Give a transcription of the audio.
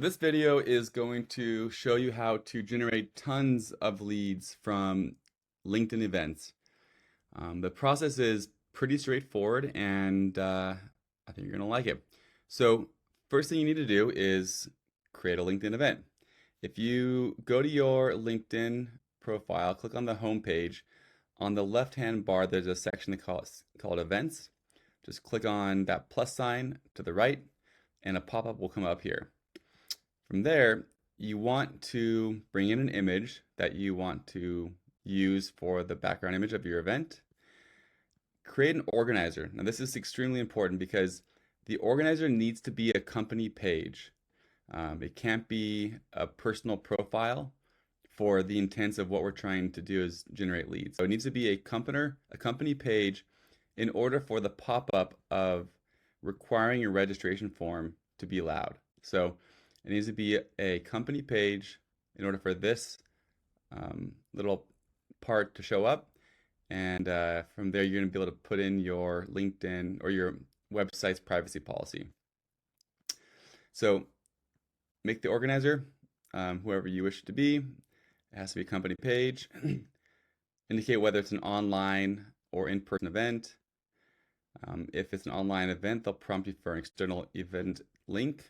This video is going to show you how to generate tons of leads from LinkedIn events. The process is pretty straightforward and I think you're going to like it. So first thing you need to do is create a LinkedIn event. If you go to your LinkedIn profile, click on the home page. On the left-hand bar, there's a section called Events. Just click on that plus sign to the right and a pop-up will come up here. From there, you want to bring in an image that you want to use for the background image of your event. Create an organizer. Now, this is extremely important because the organizer needs to be a company page. It can't be a personal profile for the intents of what we're trying to do is generate leads. So it needs to be a company page in order for the pop-up of requiring a registration form to be allowed. So it needs to be a company page in order for this little part to show up. And from there, you're going to be able to put in your LinkedIn or your website's privacy policy. So make the organizer whoever you wish it to be. It has to be a company page. Indicate whether it's an online or in-person event. If it's an online event, they'll prompt you for an external event link.